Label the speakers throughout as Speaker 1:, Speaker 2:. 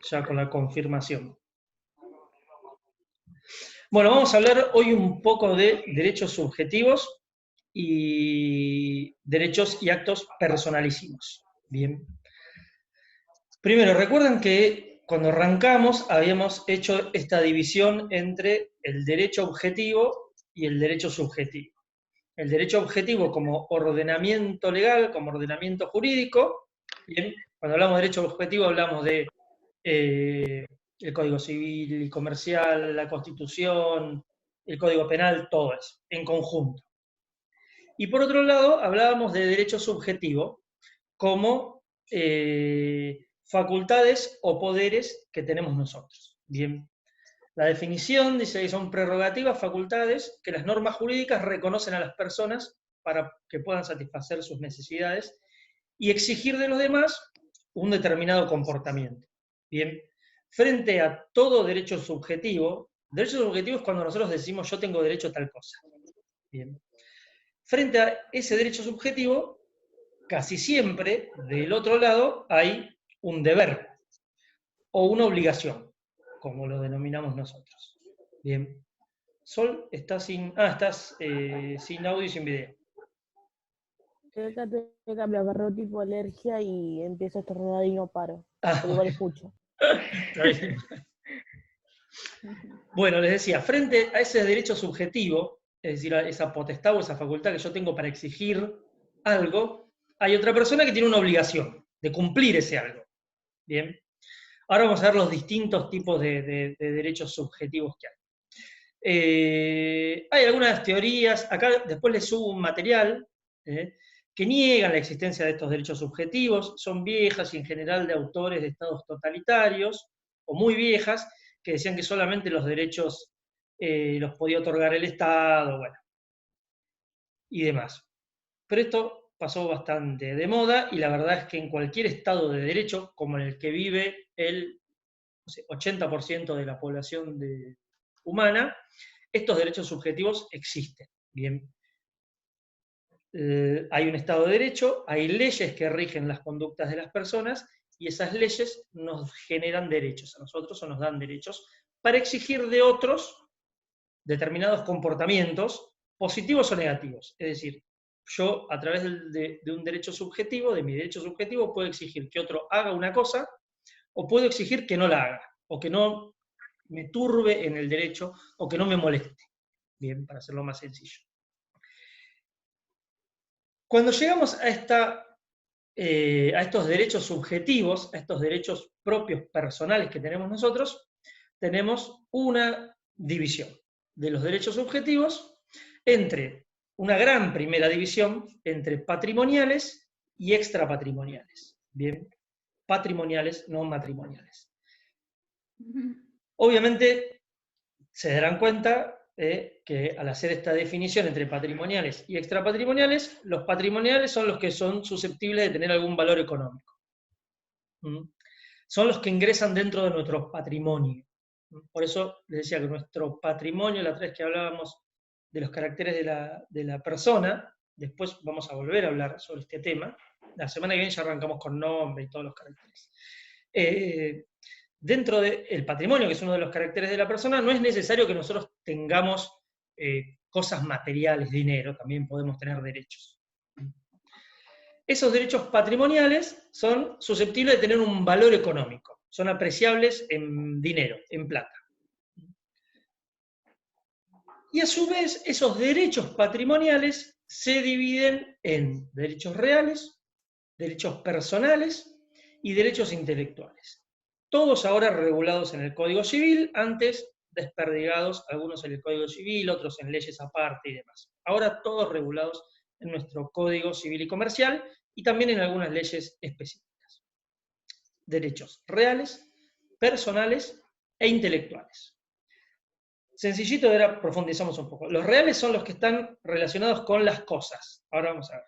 Speaker 1: ya con la confirmación. Bueno, vamos a hablar hoy un poco de derechos subjetivos y derechos y actos personalísimos. Bien. Primero, recuerden que cuando arrancamos habíamos hecho esta división entre el derecho objetivo y el derecho subjetivo. El derecho objetivo como ordenamiento legal, como ordenamiento jurídico. Bien, cuando hablamos de derecho objetivo hablamos de el Código Civil y Comercial, la Constitución, el Código Penal, todo eso, en conjunto. Y por otro lado, hablábamos de derecho subjetivo como facultades o poderes que tenemos nosotros. Bien, la definición dice que son prerrogativas, facultades que las normas jurídicas reconocen a las personas para que puedan satisfacer sus necesidades y exigir de los demás un determinado comportamiento. Bien, frente a todo derecho subjetivo es cuando nosotros decimos yo tengo derecho a tal cosa. Bien. Frente a ese derecho subjetivo, casi siempre del otro lado hay un deber o una obligación, como lo denominamos nosotros. Bien. Sol, estás sin audio y sin video.
Speaker 2: Acá me agarró tipo alergia y empiezo a estornudar y no paro.
Speaker 1: Ah,
Speaker 2: Pero igual escucho.
Speaker 1: Está bien. Bueno, les decía, frente a ese derecho subjetivo, es decir, a esa potestad o esa facultad que yo tengo para exigir algo, hay otra persona que tiene una obligación de cumplir ese algo. Bien. Ahora vamos a ver los distintos tipos de derechos subjetivos que hay. Hay algunas teorías, acá después les subo un material que niegan la existencia de estos derechos subjetivos, son viejas y en general de autores de estados totalitarios, o muy viejas, que decían que solamente los derechos los podía otorgar el Estado, bueno, y demás. Pero esto pasó bastante de moda y la verdad es que en cualquier estado de derecho, como en el que vive el 80% de la población humana, estos derechos subjetivos existen. Bien. Hay un Estado de Derecho, hay leyes que rigen las conductas de las personas y esas leyes nos generan derechos a nosotros o nos dan derechos para exigir de otros determinados comportamientos, positivos o negativos. Es decir, yo a través de un derecho subjetivo, de mi derecho subjetivo, puedo exigir que otro haga una cosa o puedo exigir que no la haga o que no me turbe en el derecho o que no me moleste. Bien, para hacerlo más sencillo. Cuando llegamos a estos derechos subjetivos, a estos derechos propios personales que tenemos nosotros, tenemos una división de los derechos subjetivos entre una gran primera división entre patrimoniales y extrapatrimoniales. Bien, patrimoniales, no matrimoniales. Obviamente, se darán cuenta que al hacer esta definición entre patrimoniales y extrapatrimoniales, los patrimoniales son los que son susceptibles de tener algún valor económico. Son los que ingresan dentro de nuestro patrimonio. Por eso les decía que nuestro patrimonio, la otra vez que hablábamos de los caracteres de la persona, después vamos a volver a hablar sobre este tema. La semana que viene ya arrancamos con nombre y todos los caracteres. Dentro del patrimonio, que es uno de los caracteres de la persona, no es necesario que nosotros tengamos cosas materiales, dinero, también podemos tener derechos. Esos derechos patrimoniales son susceptibles de tener un valor económico, son apreciables en dinero, en plata. Y a su vez, esos derechos patrimoniales se dividen en derechos reales, derechos personales y derechos intelectuales. Todos ahora regulados en el Código Civil, antes desperdigados, algunos en el Código Civil, otros en leyes aparte y demás. Ahora todos regulados en nuestro Código Civil y Comercial y también en algunas leyes específicas. Derechos reales, personales e intelectuales. Sencillito, ahora profundizamos un poco. Los reales son los que están relacionados con las cosas. Ahora vamos a ver.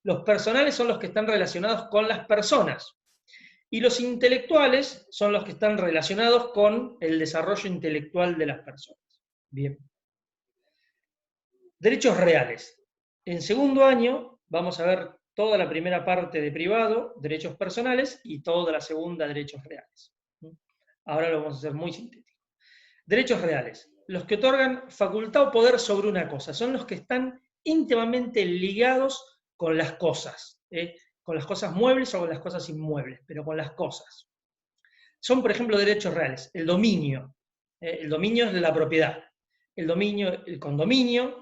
Speaker 1: Los personales son los que están relacionados con las personas. Y los intelectuales son los que están relacionados con el desarrollo intelectual de las personas. Bien. Derechos reales. En segundo año vamos a ver toda la primera parte de privado, derechos personales, y toda la segunda, derechos reales. Ahora lo vamos a hacer muy sintético. Derechos reales. Los que otorgan facultad o poder sobre una cosa. Son los que están íntimamente ligados con las cosas. Con las cosas muebles o con las cosas inmuebles, pero con las cosas. Son, por ejemplo, derechos reales. El dominio. El dominio es la propiedad. El dominio, el condominio,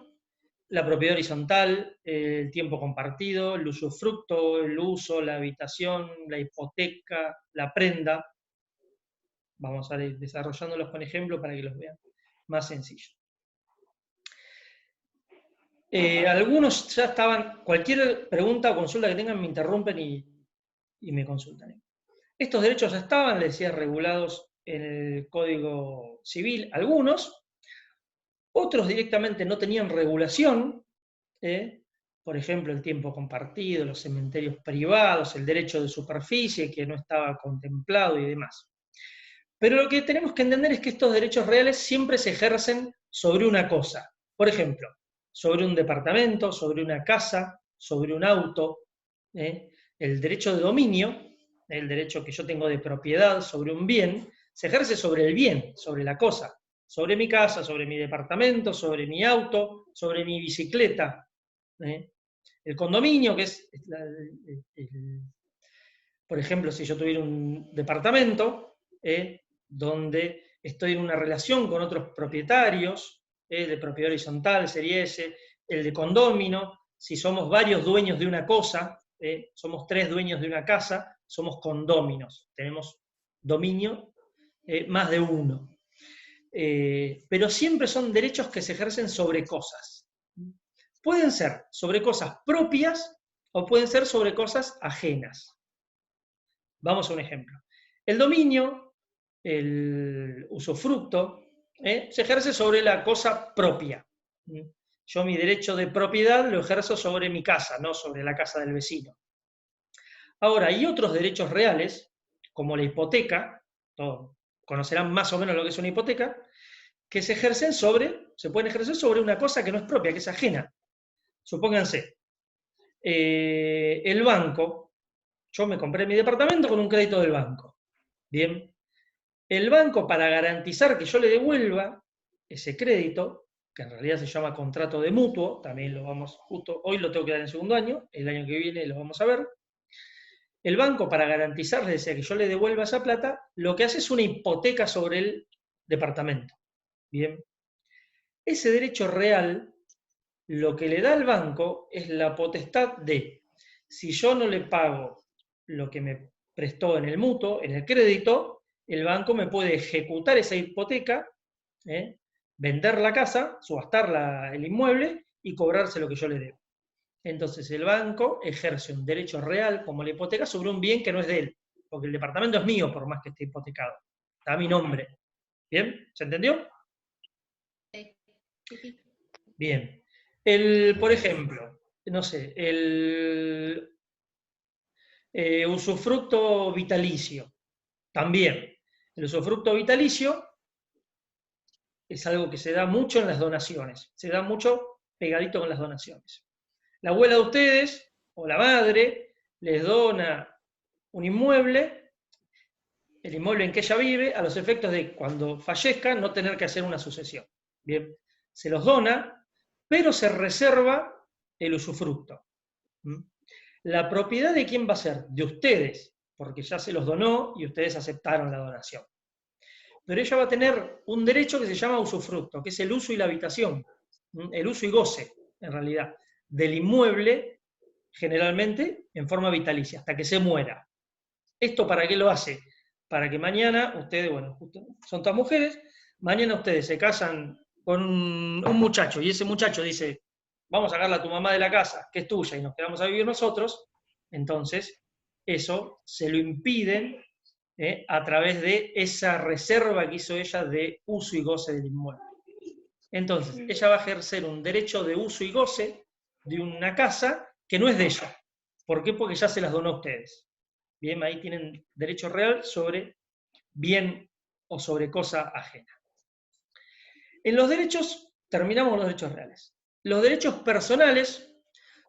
Speaker 1: la propiedad horizontal, el tiempo compartido, el usufructo, el uso, la habitación, la hipoteca, la prenda. Vamos a ir desarrollándolos con ejemplos para que los vean más sencillos. Algunos ya estaban, cualquier pregunta o consulta que tengan me interrumpen y me consultan. Estos derechos ya estaban, les decía, regulados en el Código Civil, algunos, otros directamente no tenían regulación, por ejemplo, el tiempo compartido, los cementerios privados, el derecho de superficie que no estaba contemplado y demás. Pero lo que tenemos que entender es que estos derechos reales siempre se ejercen sobre una cosa. Por ejemplo, sobre un departamento, sobre una casa, sobre un auto. El derecho de dominio, el derecho que yo tengo de propiedad sobre un bien, se ejerce sobre el bien, sobre la cosa. Sobre mi casa, sobre mi departamento, sobre mi auto, sobre mi bicicleta. El condominio, que es, por ejemplo, si yo tuviera un departamento, donde estoy en una relación con otros propietarios, de propiedad horizontal sería ese, el de condomino, si somos varios dueños de una cosa, somos 3 dueños de una casa, somos condóminos, tenemos dominio más de uno. Pero siempre son derechos que se ejercen sobre cosas. Pueden ser sobre cosas propias o pueden ser sobre cosas ajenas. Vamos a un ejemplo. El dominio, el usufructo, se ejerce sobre la cosa propia. Yo mi derecho de propiedad lo ejerzo sobre mi casa, no sobre la casa del vecino. Ahora, hay otros derechos reales, como la hipoteca, todos conocerán más o menos lo que es una hipoteca, que se pueden ejercer sobre una cosa que no es propia, que es ajena. Supónganse, el banco, yo me compré mi departamento con un crédito del banco. Bien, el banco, para garantizar que yo le devuelva ese crédito, que en realidad se llama contrato de mutuo, también lo vamos, justo hoy lo tengo que dar en segundo año, el año que viene lo vamos a ver. El banco, para garantizarle que yo le devuelva esa plata, lo que hace es una hipoteca sobre el departamento. Bien, ese derecho real, lo que le da al banco es la potestad de, si yo no le pago lo que me prestó en el mutuo, en el crédito, el banco me puede ejecutar esa hipoteca, vender la casa, subastar el inmueble y cobrarse lo que yo le debo. Entonces el banco ejerce un derecho real como la hipoteca sobre un bien que no es de él, porque el departamento es mío por más que esté hipotecado, está a mi nombre. ¿Bien? ¿Se entendió?
Speaker 3: Sí.
Speaker 1: Bien. Por ejemplo, no sé, el usufructo vitalicio. También, el usufructo vitalicio es algo que se da mucho en las donaciones, se da mucho pegadito con las donaciones. La abuela de ustedes, o la madre, les dona un inmueble, el inmueble en que ella vive, a los efectos de cuando fallezca no tener que hacer una sucesión. Bien, se los dona, pero se reserva el usufructo. La propiedad de quién va a ser, de ustedes, porque ya se los donó y ustedes aceptaron la donación. Pero ella va a tener un derecho que se llama usufructo, que es el uso y la habitación, el uso y goce, en realidad, del inmueble, generalmente en forma vitalicia, hasta que se muera. ¿Esto para qué lo hace? Para que mañana ustedes, bueno, son todas mujeres, mañana ustedes se casan con un muchacho y ese muchacho dice, vamos a sacarla a tu mamá de la casa, que es tuya, y nos quedamos a vivir nosotros, entonces eso se lo impiden a través de esa reserva que hizo ella de uso y goce del inmueble. Entonces, ella va a ejercer un derecho de uso y goce de una casa que no es de ella. ¿Por qué? Porque ya se las donó a ustedes. Bien, ahí tienen derecho real sobre bien o sobre cosa ajena. En los derechos, terminamos con los derechos reales. Los derechos personales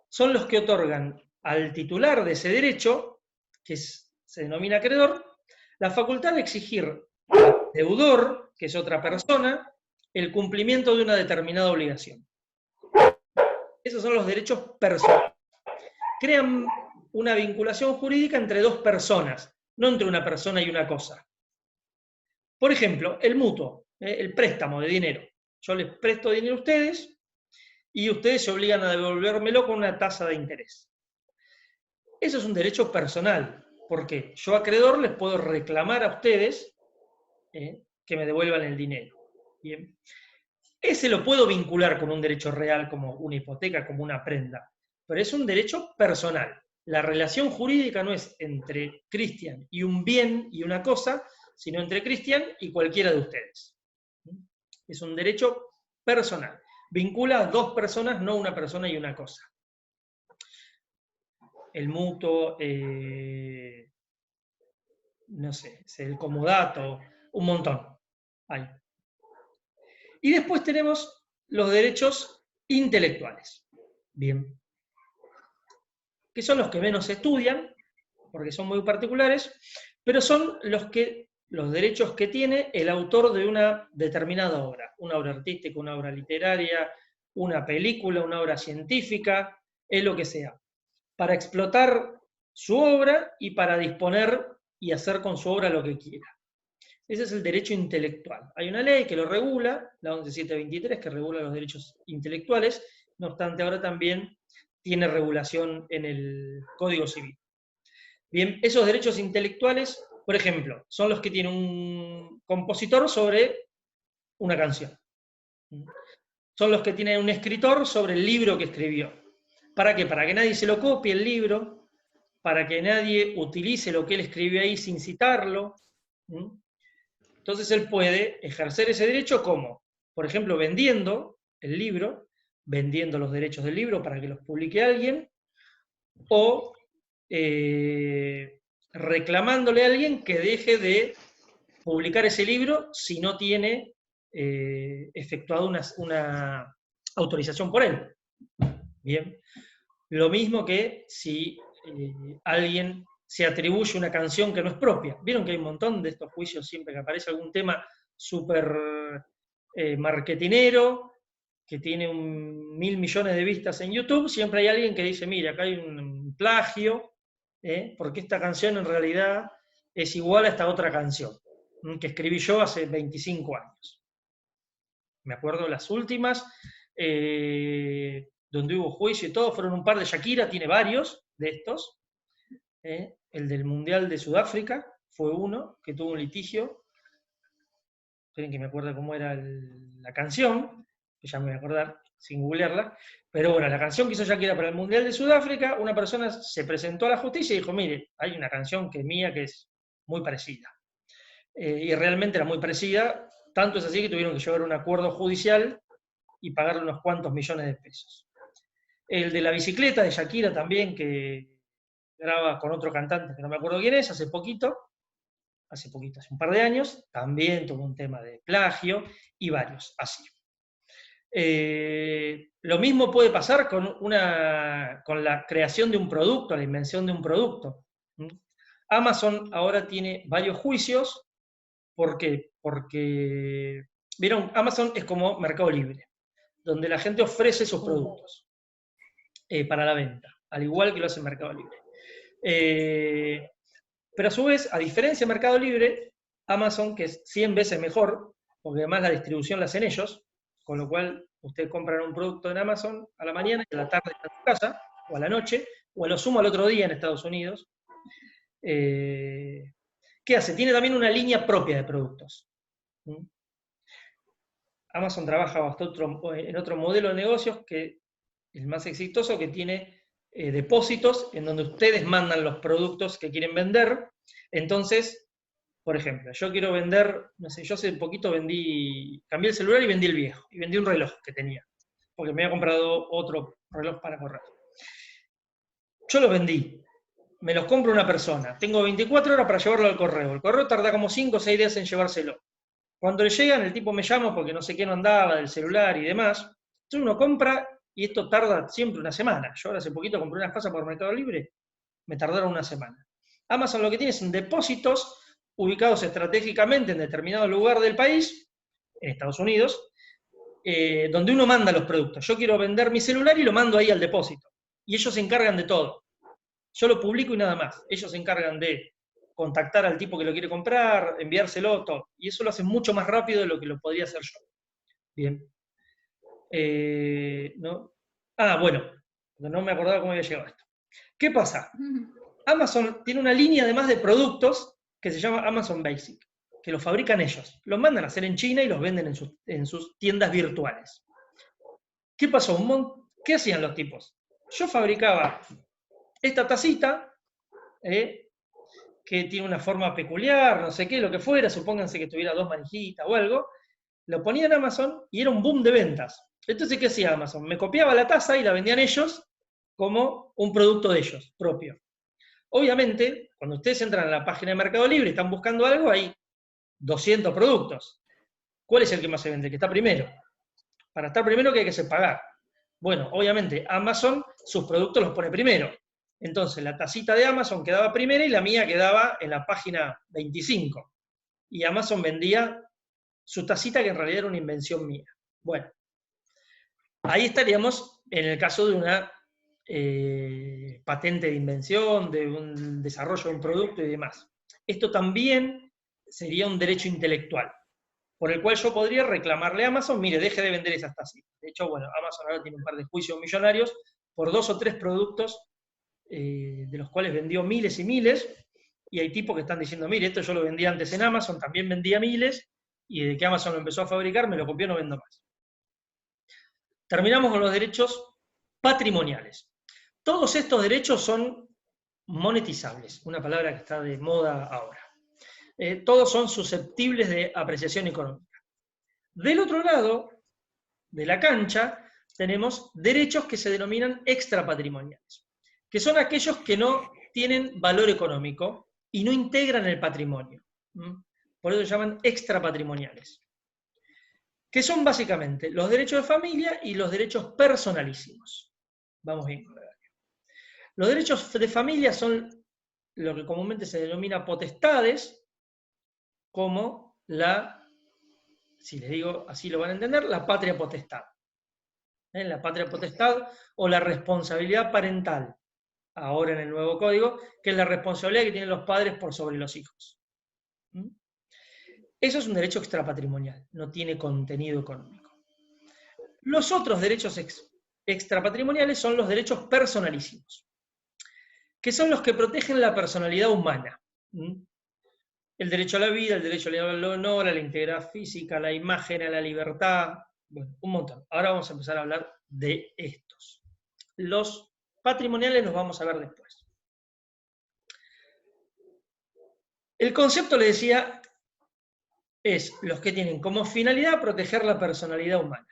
Speaker 1: son los que otorgan al titular de ese derecho, que se denomina acreedor, la facultad de exigir al deudor, que es otra persona, el cumplimiento de una determinada obligación. Esos son los derechos personales. Crean una vinculación jurídica entre dos personas, no entre una persona y una cosa. Por ejemplo, el mutuo, el préstamo de dinero. Yo les presto dinero a ustedes y ustedes se obligan a devolvérmelo con una tasa de interés. Eso es un derecho personal, porque yo, acreedor, les puedo reclamar a ustedes que me devuelvan el dinero. Bien. Ese lo puedo vincular con un derecho real, como una hipoteca, como una prenda, pero es un derecho personal. La relación jurídica no es entre Cristian y un bien y una cosa, sino entre Cristian y cualquiera de ustedes. Es un derecho personal. Vincula a dos personas, no una persona y una cosa. El mutuo, no sé, el comodato, un montón. Hay. Y después tenemos los derechos intelectuales. Bien. Que son los que menos se estudian, porque son muy particulares, pero son los derechos que tiene el autor de una determinada obra. Una obra artística, una obra literaria, una película, una obra científica, es lo que sea. Para explotar su obra y para disponer y hacer con su obra lo que quiera. Ese es el derecho intelectual. Hay una ley que lo regula, la 11723, que regula los derechos intelectuales, no obstante ahora también tiene regulación en el Código Civil. Bien, esos derechos intelectuales, por ejemplo, son los que tiene un compositor sobre una canción. Son los que tiene un escritor sobre el libro que escribió. ¿Para qué? Para que nadie se lo copie el libro, para que nadie utilice lo que él escribió ahí sin citarlo. Entonces él puede ejercer ese derecho como, por ejemplo, vendiendo el libro, vendiendo los derechos del libro para que los publique alguien, o reclamándole a alguien que deje de publicar ese libro si no tiene efectuado una autorización por él. Bien. Lo mismo que si alguien se atribuye una canción que no es propia. Vieron que hay un montón de estos juicios siempre que aparece algún tema súper marketinero, que tiene 1.000 millones de vistas en YouTube, siempre hay alguien que dice, mira, acá hay un plagio, porque esta canción en realidad es igual a esta otra canción, que escribí yo hace 25 años. Me acuerdo las últimas, donde hubo juicio y todo, fueron un par de Shakira, tiene varios de estos. El del Mundial de Sudáfrica fue uno que tuvo un litigio. Esperen que me acuerdo cómo era la canción, que ya me voy a acordar, sin googlearla. Pero bueno, la canción que hizo Shakira para el Mundial de Sudáfrica, una persona se presentó a la justicia y dijo, mire, hay una canción que es mía que es muy parecida. Y realmente era muy parecida, tanto es así que tuvieron que llevar un acuerdo judicial y pagarle unos cuantos millones de pesos. El de la bicicleta de Shakira también, que graba con otro cantante, que no me acuerdo quién es, hace un par de años, también tuvo un tema de plagio y varios, así. Lo mismo puede pasar con la creación de un producto, la invención de un producto. Amazon ahora tiene varios juicios. ¿Por qué? Porque, vieron, Amazon es como Mercado Libre, donde la gente ofrece sus productos para la venta, al igual que lo hace Mercado Libre. Pero a su vez, a diferencia de Mercado Libre, Amazon, que es 100 veces mejor, porque además la distribución la hacen ellos, con lo cual ustedes compran un producto en Amazon a la mañana y a la tarde está en su casa, o a la noche, o a lo sumo al otro día en Estados Unidos. ¿Qué hace? Tiene también una línea propia de productos. Amazon trabaja en otro modelo de negocios que es el más exitoso, que tiene depósitos en donde ustedes mandan los productos que quieren vender. Entonces, por ejemplo, yo quiero vender, no sé, yo hace poquito cambié el celular y vendí el viejo, y vendí un reloj que tenía, porque me había comprado otro reloj para correr. Yo los vendí, me los compra una persona, tengo 24 horas para llevarlo al correo, el correo tarda como 5 o 6 días en llevárselo. Cuando le llegan, el tipo me llama porque no sé qué no andaba del celular y demás. Entonces uno compra y esto tarda siempre una semana. Yo ahora hace poquito compré unas cosas por Mercado Libre, me tardaron una semana. Amazon lo que tiene son depósitos ubicados estratégicamente en determinado lugar del país, en Estados Unidos, donde uno manda los productos. Yo quiero vender mi celular y lo mando ahí al depósito. Y ellos se encargan de todo. Yo lo publico y nada más. Ellos se encargan de contactar al tipo que lo quiere comprar, enviárselo, todo. Y eso lo hacen mucho más rápido de lo que lo podría hacer yo. Bien. ¿No? Bueno, no me acordaba cómo había llegado a esto. ¿Qué pasa? Amazon tiene una línea además de productos que se llama Amazon Basic, que los fabrican ellos. Los mandan a hacer en China y los venden en sus tiendas virtuales. ¿Qué pasó? ¿Qué hacían los tipos? Yo fabricaba esta tacita, que tiene una forma peculiar, no sé qué, lo que fuera, supónganse que tuviera 2 manijitas o algo, lo ponía en Amazon y era un boom de ventas. Entonces, ¿qué hacía Amazon? Me copiaba la taza y la vendían ellos como un producto de ellos, propio. Obviamente, cuando ustedes entran a la página de Mercado Libre y están buscando algo, hay 200 productos. ¿Cuál es el que más se vende? El que está primero. Para estar primero, ¿qué hay que hacer? Pagar. Bueno, obviamente, Amazon sus productos los pone primero. Entonces, la tacita de Amazon quedaba primera y la mía quedaba en la página 25. Y Amazon vendía su tacita, que en realidad era una invención mía. Bueno, ahí estaríamos en el caso de una patente de invención, de un desarrollo de un producto y demás. Esto también sería un derecho intelectual, por el cual yo podría reclamarle a Amazon, mire, deje de vender esas tacitas. De hecho, bueno, Amazon ahora tiene un par de juicios millonarios por 2 o 3 productos de los cuales vendió miles y miles, y hay tipos que están diciendo, mire, esto yo lo vendía antes en Amazon, también vendía miles, y desde que Amazon lo empezó a fabricar, me lo copió, no vendo más. Terminamos con los derechos patrimoniales. Todos estos derechos son monetizables, una palabra que está de moda ahora. Todos son susceptibles de apreciación económica. Del otro lado de la cancha tenemos derechos que se denominan extrapatrimoniales, que son aquellos que no tienen valor económico y no integran el patrimonio. Por eso se llaman extrapatrimoniales, que son básicamente los derechos de familia y los derechos personalísimos. Vamos bien. Los derechos de familia son lo que comúnmente se denomina potestades, como si les digo así lo van a entender, la patria potestad. La patria potestad o la responsabilidad parental, ahora en el nuevo código, que es la responsabilidad que tienen los padres por sobre los hijos. Eso es un derecho extrapatrimonial, no tiene contenido económico. Los otros derechos extrapatrimoniales son los derechos personalísimos, que son los que protegen la personalidad humana. El derecho a la vida, el derecho al honor, a la integridad física, a la imagen, a la libertad, bueno, un montón. Ahora vamos a empezar a hablar de estos. Los patrimoniales los vamos a ver después. El concepto, le decía, es los que tienen como finalidad proteger la personalidad humana.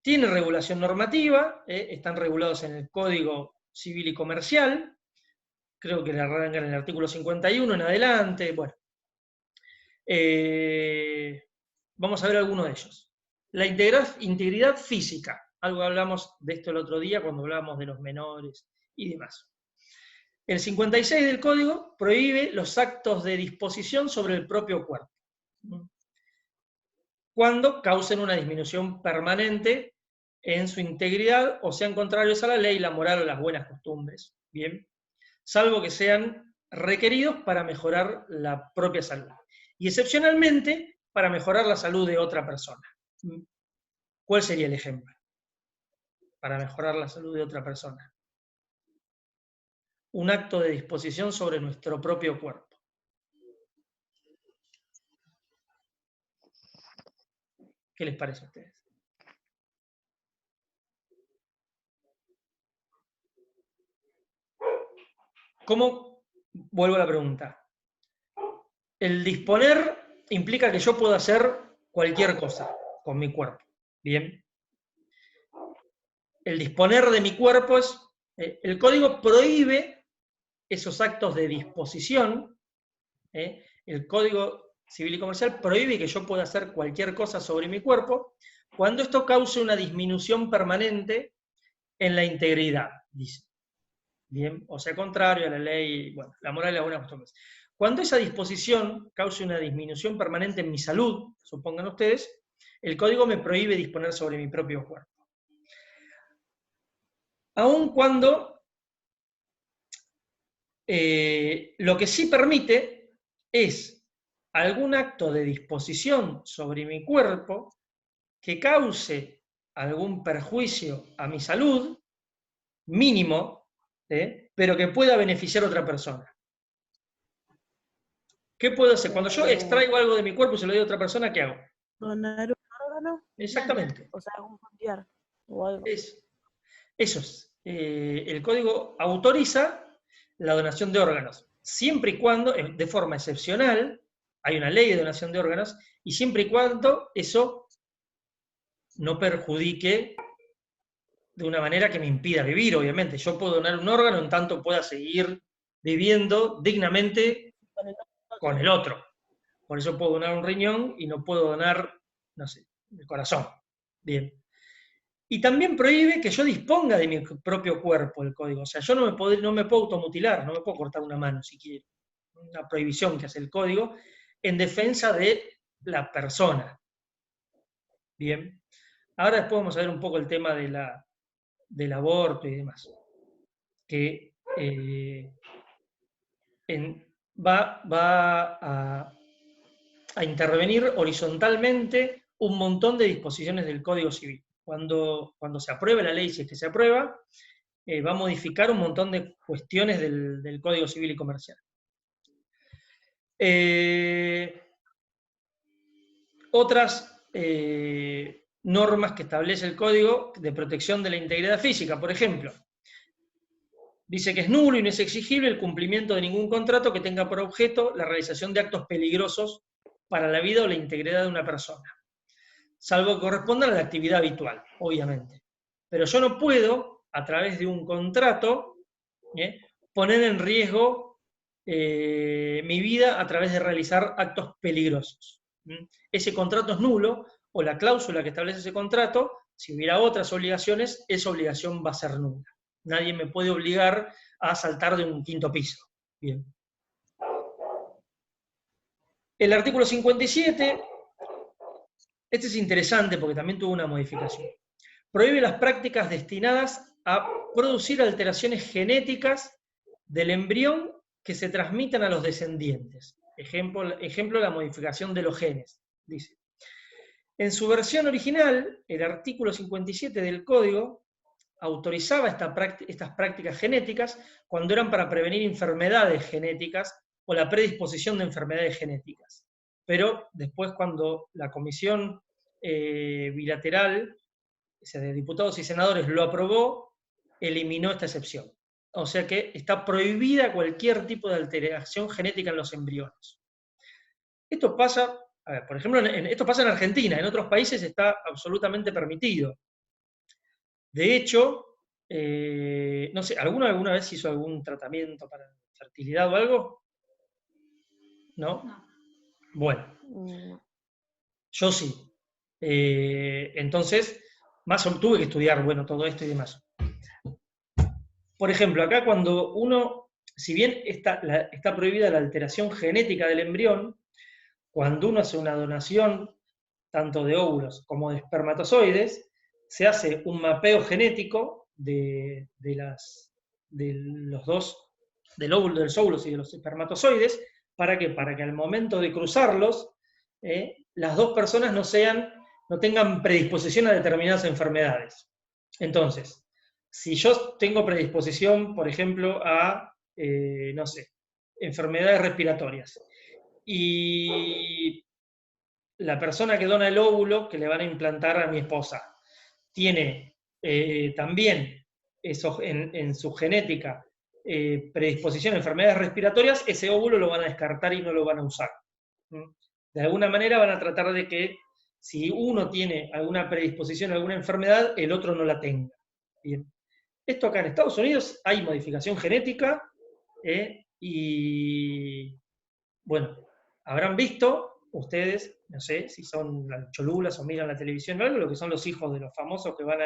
Speaker 1: Tienen regulación normativa, están regulados en el Código Civil y Comercial, creo que le arrancan en el artículo 51 en adelante, bueno. Vamos a ver algunos de ellos. La integridad física, algo hablamos de esto el otro día cuando hablábamos de los menores y demás. El 56 del Código prohíbe los actos de disposición sobre el propio cuerpo, cuando causen una disminución permanente en su integridad o sean contrarios a la ley, la moral o las buenas costumbres. Bien, salvo que sean requeridos para mejorar la propia salud. Y excepcionalmente para mejorar la salud de otra persona. ¿Cuál sería el ejemplo? Para mejorar la salud de otra persona. Un acto de disposición sobre nuestro propio cuerpo. ¿Qué les parece a ustedes? ¿Cómo? Vuelvo a la pregunta. El disponer implica que yo puedo hacer cualquier cosa con mi cuerpo. Bien. El disponer de mi cuerpo es... el código prohíbe esos actos de disposición. El Código Civil y Comercial prohíbe que yo pueda hacer cualquier cosa sobre mi cuerpo cuando esto cause una disminución permanente en la integridad, dice. Bien, o sea, contrario a la ley, bueno, la moral y las buenas costumbres. Cuando esa disposición cause una disminución permanente en mi salud, supongan ustedes, el código me prohíbe disponer sobre mi propio cuerpo. Aun cuando lo que sí permite es algún acto de disposición sobre mi cuerpo que cause algún perjuicio a mi salud, mínimo, pero que pueda beneficiar a otra persona. ¿Qué puedo hacer? Cuando yo extraigo algo de mi cuerpo y se lo doy a otra persona, ¿qué hago?
Speaker 2: ¿Donar un órgano?
Speaker 1: Exactamente.
Speaker 2: O sea, un familiar o algo.
Speaker 1: Eso es. El código autoriza la donación de órganos, siempre y cuando, de forma excepcional, hay una ley de donación de órganos, y siempre y cuando eso no perjudique de una manera que me impida vivir, obviamente. Yo puedo donar un órgano en tanto pueda seguir viviendo dignamente con el otro. Por eso puedo donar un riñón y no puedo donar, no sé, el corazón. Bien. Y también prohíbe que yo disponga de mi propio cuerpo el código. O sea, yo no me puedo automutilar, no me puedo cortar una mano si quiero. Una prohibición que hace el código en defensa de la persona. Bien. Ahora después vamos a ver un poco el tema del aborto y demás. Que va a intervenir horizontalmente un montón de disposiciones del Código Civil. Cuando se apruebe la ley, si es que se aprueba, va a modificar un montón de cuestiones del Código Civil y Comercial. Otras normas que establece el Código de protección de la integridad física, por ejemplo, dice que es nulo y no es exigible el cumplimiento de ningún contrato que tenga por objeto la realización de actos peligrosos para la vida o la integridad de una persona, salvo que correspondan a la actividad habitual, obviamente. Pero yo no puedo, a través de un contrato, poner en riesgo mi vida a través de realizar actos peligrosos. Ese contrato es nulo, o la cláusula que establece ese contrato, si hubiera otras obligaciones, esa obligación va a ser nula. Nadie me puede obligar a saltar de un quinto piso. Bien. El artículo 57, este es interesante porque también tuvo una modificación. Prohíbe las prácticas destinadas a producir alteraciones genéticas del embrión que se transmitan a los descendientes. Ejemplo, la modificación de los genes, dice. En su versión original, el artículo 57 del Código autorizaba estas prácticas genéticas cuando eran para prevenir enfermedades genéticas o la predisposición de enfermedades genéticas. Pero después, cuando la comisión bilateral, o sea, de diputados y senadores, lo aprobó, eliminó esta excepción. O sea que está prohibida cualquier tipo de alteración genética en los embriones. Esto pasa, a ver, por ejemplo, esto pasa en Argentina, en otros países está absolutamente permitido. De hecho, no sé, ¿alguna vez hizo algún tratamiento para fertilidad o algo? ¿No?
Speaker 3: No.
Speaker 1: Bueno, yo sí. Entonces, tuve que estudiar, bueno, todo esto y demás. Por ejemplo, acá cuando uno, si bien está prohibida la alteración genética del embrión, cuando uno hace una donación, tanto de óvulos como de espermatozoides, se hace un mapeo genético de los dos, del óvulo, de los óvulos y de los espermatozoides, ¿para qué? Para que al momento de cruzarlos, las dos personas no tengan predisposición a determinadas enfermedades. Entonces, si yo tengo predisposición, por ejemplo, a, no sé, enfermedades respiratorias, y la persona que dona el óvulo que le van a implantar a mi esposa tiene también en su genética predisposición a enfermedades respiratorias, ese óvulo lo van a descartar y no lo van a usar. De alguna manera van a tratar de que si uno tiene alguna predisposición a alguna enfermedad, el otro no la tenga. Bien. Esto acá en Estados Unidos hay modificación genética y, bueno, habrán visto ustedes, no sé si son las cholulas o miran la televisión o algo, lo que son los hijos de los famosos que van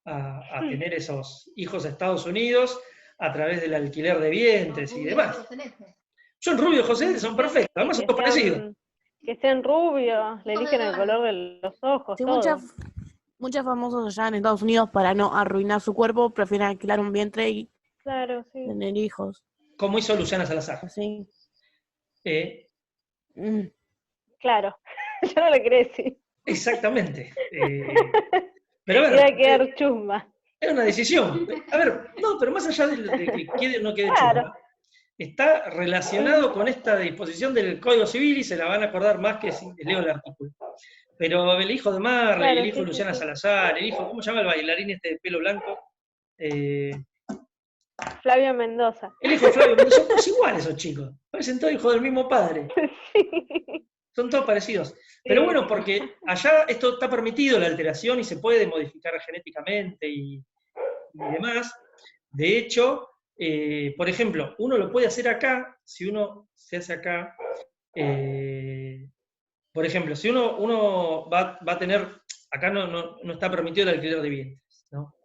Speaker 1: a tener esos hijos a Estados Unidos a través del alquiler de vientres y demás. Son rubios, José, son perfectos, además son todos parecidos.
Speaker 3: Que sean rubios, le eligen el color de los ojos,
Speaker 2: Sí,
Speaker 3: todo.
Speaker 2: muchos famosos allá en Estados Unidos, para no arruinar su cuerpo, prefieren alquilar un vientre y
Speaker 3: Claro, sí.
Speaker 2: tener hijos.
Speaker 1: Como hizo Luciana Salazar.
Speaker 2: Así.
Speaker 3: Claro, yo no le quería decir.
Speaker 1: Exactamente. Pero a ver,
Speaker 3: iba a quedar chusma.
Speaker 1: Es una decisión. A ver, no, pero más allá de que quede o no quede chusma, está relacionado con esta disposición del Código Civil y se la van a acordar más que si leo el artículo. Pero el hijo de Marley, el hijo de Luciana Salazar, el hijo, ¿cómo se llama el bailarín este de pelo blanco?
Speaker 3: Flavio Mendoza.
Speaker 1: El hijo de Flavio Mendoza, son todos iguales esos chicos. Parecen todos hijos del mismo padre.
Speaker 3: Sí.
Speaker 1: Son todos parecidos. Pero bueno, porque allá esto está permitido, la alteración, y se puede modificar genéticamente y demás. De hecho, por ejemplo, uno lo puede hacer acá, si uno se hace acá, por ejemplo, si uno va a tener, acá no está permitido el alquiler de vientres, ¿no?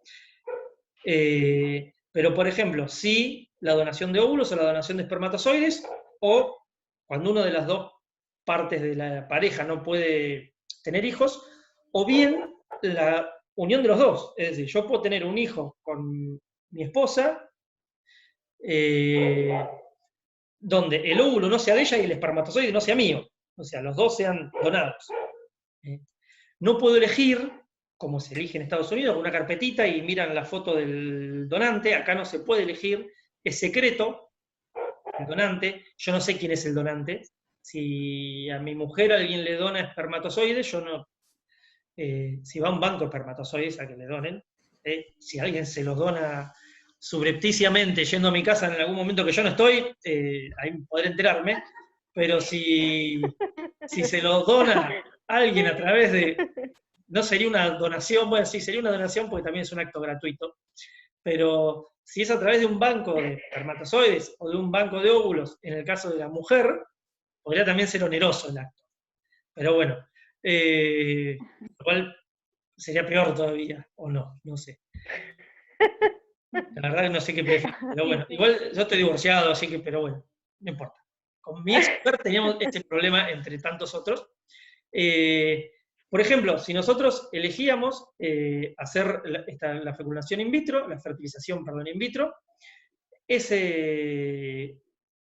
Speaker 1: Pero, por ejemplo, sí la donación de óvulos o la donación de espermatozoides, o cuando una de las dos partes de la pareja no puede tener hijos, o bien la unión de los dos. Es decir, yo puedo tener un hijo con mi esposa, donde el óvulo no sea de ella y el espermatozoide no sea mío. O sea, los dos sean donados. No puedo elegir, como se elige en Estados Unidos, una carpetita y miran la foto del donante. Acá no se puede elegir, es secreto el donante. Yo no sé quién es el donante. Si a mi mujer alguien le dona espermatozoides, yo no. Si va a un banco de espermatozoides a que le donen, si alguien se los dona subrepticiamente yendo a mi casa en algún momento que yo no estoy, ahí podré enterarme, pero si se los dona alguien a través de, no sería una donación, bueno, sí, sería una donación porque también es un acto gratuito, pero si es a través de un banco de espermatozoides o de un banco de óvulos, en el caso de la mujer, podría también ser oneroso el acto. Pero bueno, igual sería peor todavía, o no sé. La verdad que no sé qué prefiero, pero bueno, igual yo estoy divorciado, así que, pero bueno, no importa. Con mi ex mujer teníamos este problema entre tantos otros. Por ejemplo, si nosotros elegíamos hacer la fecundación in vitro, la fertilización, perdón, in vitro, ese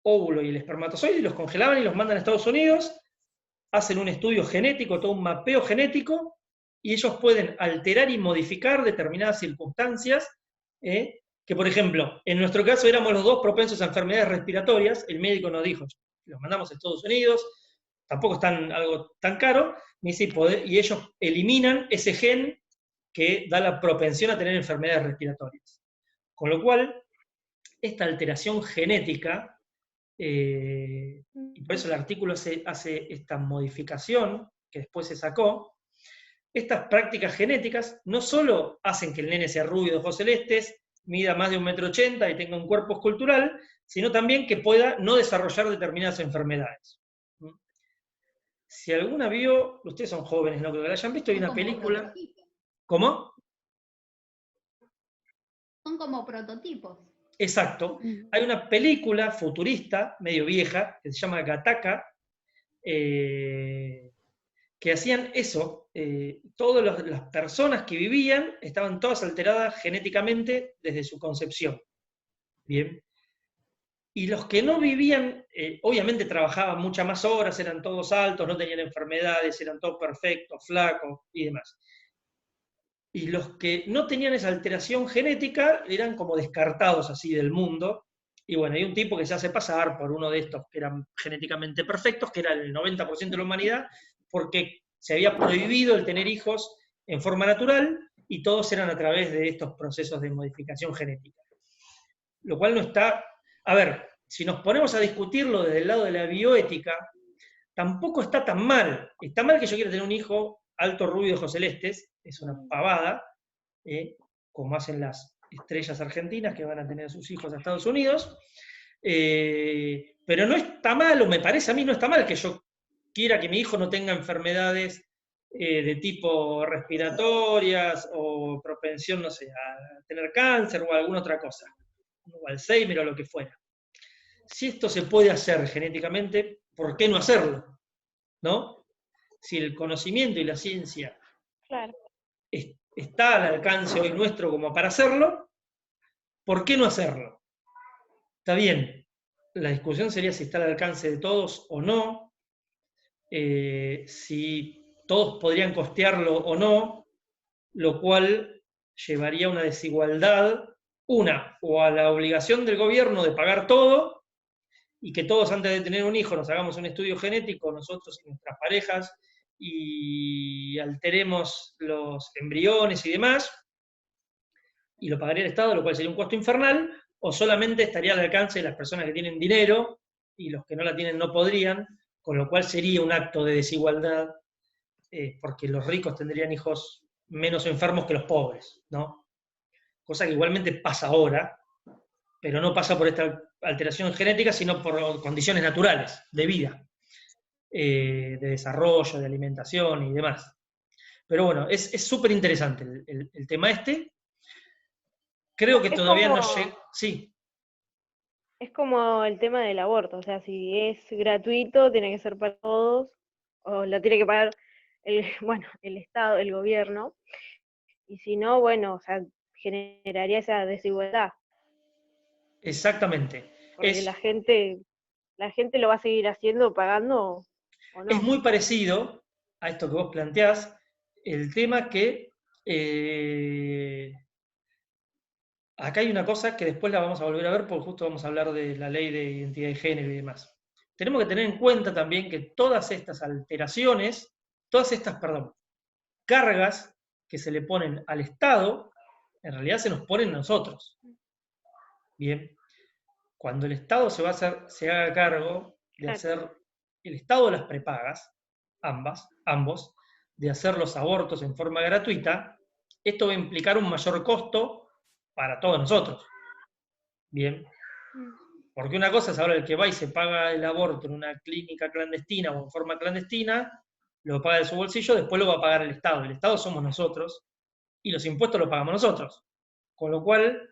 Speaker 1: óvulo y el espermatozoide los congelaban y los mandan a Estados Unidos, hacen un estudio genético, todo un mapeo genético, y ellos pueden alterar y modificar determinadas circunstancias, que por ejemplo, en nuestro caso éramos los dos propensos a enfermedades respiratorias, el médico nos dijo, los mandamos a Estados Unidos, tampoco es algo tan caro, y ellos eliminan ese gen que da la propensión a tener enfermedades respiratorias. Con lo cual, esta alteración genética, y por eso el artículo hace esta modificación, que después se sacó, estas prácticas genéticas no solo hacen que el nene sea rubio de ojos celestes, mida más de 1,80 m y tenga un cuerpo escultural, sino también que pueda no desarrollar determinadas enfermedades. Si alguna vio, ustedes son jóvenes, no creo que la hayan visto, hay una película.
Speaker 4: Prototipos.
Speaker 1: ¿Cómo?
Speaker 4: Son como prototipos.
Speaker 1: Exacto. Hay una película futurista, medio vieja, que se llama Gattaca, que hacían eso. Todas las personas que vivían estaban todas alteradas genéticamente desde su concepción. Bien. Y los que no vivían, obviamente trabajaban muchas más horas, eran todos altos, no tenían enfermedades, eran todos perfectos, flacos y demás. Y los que no tenían esa alteración genética eran como descartados así del mundo. Y bueno, hay un tipo que se hace pasar por uno de estos que eran genéticamente perfectos, que era el 90% de la humanidad, porque se había prohibido el tener hijos en forma natural y todos eran a través de estos procesos de modificación genética. Lo cual no está... A ver, si nos ponemos a discutirlo desde el lado de la bioética, tampoco está tan mal. Está mal que yo quiera tener un hijo alto, rubio, de ojos celestes, es una pavada, como hacen las estrellas argentinas que van a tener a sus hijos a Estados Unidos, pero no está mal, o me parece a mí no está mal que yo quiera que mi hijo no tenga enfermedades de tipo respiratorias o propensión, no sé, a tener cáncer o alguna otra cosa, o Alzheimer o lo que fuera. si esto se puede hacer genéticamente, ¿por qué no hacerlo? ¿No? Si el conocimiento y la ciencia
Speaker 3: Claro.
Speaker 1: está al alcance hoy nuestro como para hacerlo, ¿por qué no hacerlo? Está bien, la discusión sería si está al alcance de todos o no, si todos podrían costearlo o no, lo cual llevaría a una desigualdad, o a la obligación del gobierno de pagar todo, y que todos antes de tener un hijo nos hagamos un estudio genético, nosotros y nuestras parejas, y alteremos los embriones y demás, y lo pagaría el Estado, lo cual sería un costo infernal, o solamente estaría al alcance de las personas que tienen dinero, y los que no la tienen no podrían, con lo cual sería un acto de desigualdad, porque los ricos tendrían hijos menos enfermos que los pobres, ¿no? Cosa que igualmente pasa ahora, pero no pasa por esta alteración genética, sino por condiciones naturales, de vida, de desarrollo, de alimentación y demás. Pero bueno, es súper interesante el tema este. Creo que
Speaker 3: Es
Speaker 1: todavía no
Speaker 3: como,
Speaker 1: llega. Sí,
Speaker 3: es como el tema del aborto, o sea, si es gratuito, tiene que ser para todos, o lo tiene que pagar el, bueno, el Estado, el gobierno, y si no, bueno, o sea, generaría esa desigualdad,
Speaker 1: exactamente.
Speaker 3: porque la gente lo va a seguir haciendo, pagando o
Speaker 1: Es
Speaker 3: no.
Speaker 1: muy parecido a esto que vos planteás, el tema que acá hay una cosa que después la vamos a volver a ver, porque justo vamos a hablar de la ley de identidad de género y demás. Tenemos que tener en cuenta también que todas estas alteraciones, perdón, cargas que se le ponen al Estado, en realidad se nos ponen a nosotros. Bien, cuando el Estado se haga cargo de
Speaker 3: Claro.
Speaker 1: hacer, el Estado de las prepagas, ambos, de hacer los abortos en forma gratuita, esto va a implicar un mayor costo para todos nosotros. Bien, porque una cosa es ahora el que va y se paga el aborto en una clínica clandestina o en forma clandestina, lo paga de su bolsillo, después lo va a pagar el Estado. El Estado somos nosotros y los impuestos los pagamos nosotros. Con lo cual,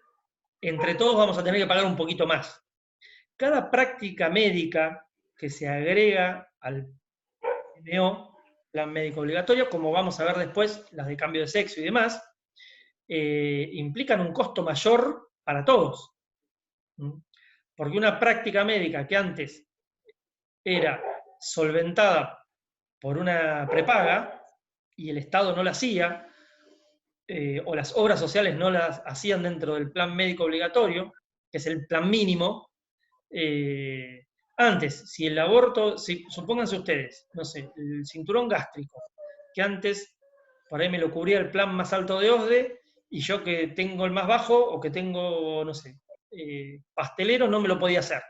Speaker 1: entre todos vamos a tener que pagar un poquito más. Cada práctica médica que se agrega al PMO, plan médico obligatorio, como vamos a ver después, las de cambio de sexo y demás, implican un costo mayor para todos. Porque una práctica médica que antes era solventada por una prepaga y el Estado no la hacía, o las obras sociales no las hacían dentro del plan médico obligatorio, que es el plan mínimo, antes, si el aborto, supónganse ustedes, no sé, el cinturón gástrico, que antes por ahí me lo cubría el plan más alto de OSDE, y yo que tengo el más bajo, o que tengo, no sé, pastelero, no me lo podía hacer.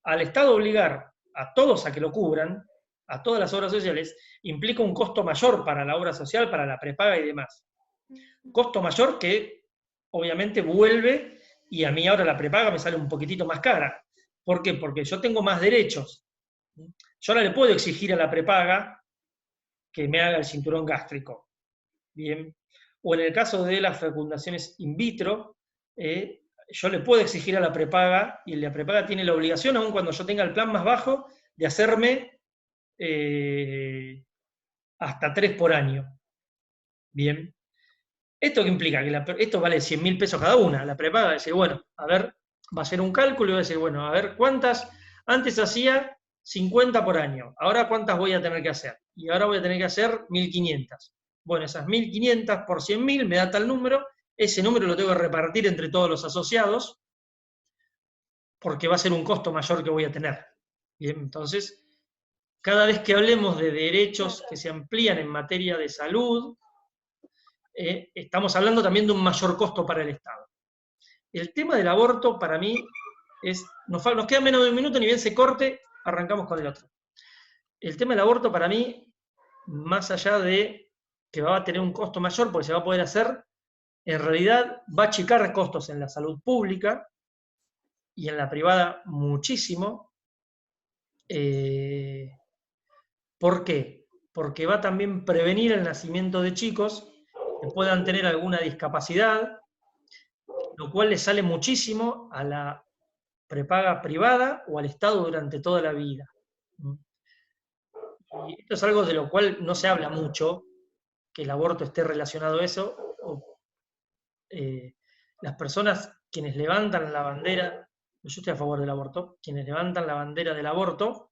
Speaker 1: Al Estado obligar a todos a que lo cubran, a todas las obras sociales, implica un costo mayor para la obra social, para la prepaga y demás. Costo mayor que obviamente vuelve, y a mí ahora la prepaga me sale un poquitito más cara. ¿Por qué? Porque yo tengo más derechos. Yo ahora le puedo exigir a la prepaga que me haga el cinturón gástrico. Bien. O en el caso de las fecundaciones in vitro, yo le puedo exigir a la prepaga, y la prepaga tiene la obligación, aun cuando yo tenga el plan más bajo, de hacerme hasta 3 por año. Bien. ¿Esto qué implica? Que esto vale 100.000 pesos cada una. La prepaga va a decir, bueno, a ver, va a ser un cálculo y va a decir, bueno, a ver, ¿cuántas? Antes hacía 50 por año, ahora ¿cuántas voy a tener que hacer? Y ahora voy a tener que hacer 1.500. Bueno, esas 1.500 por 100.000 me da tal número, ese número lo tengo que repartir entre todos los asociados, porque va a ser un costo mayor que voy a tener. Bien, entonces, cada vez que hablemos de derechos que se amplían en materia de salud, estamos hablando también de un mayor costo para el Estado. El tema del aborto, para mí, nos queda menos de un minuto, ni bien se corte, arrancamos con el otro. El tema del aborto, para mí, más allá de que va a tener un costo mayor, porque se va a poder hacer, en realidad va a achicar costos en la salud pública y en la privada muchísimo. ¿Por qué? Porque va a también prevenir el nacimiento de chicos que puedan tener alguna discapacidad, lo cual le sale muchísimo a la prepaga privada o al Estado durante toda la vida. Y esto es algo de lo cual no se habla mucho, que el aborto esté relacionado a eso. Las personas quienes levantan la bandera, yo estoy a favor del aborto, quienes levantan la bandera del aborto,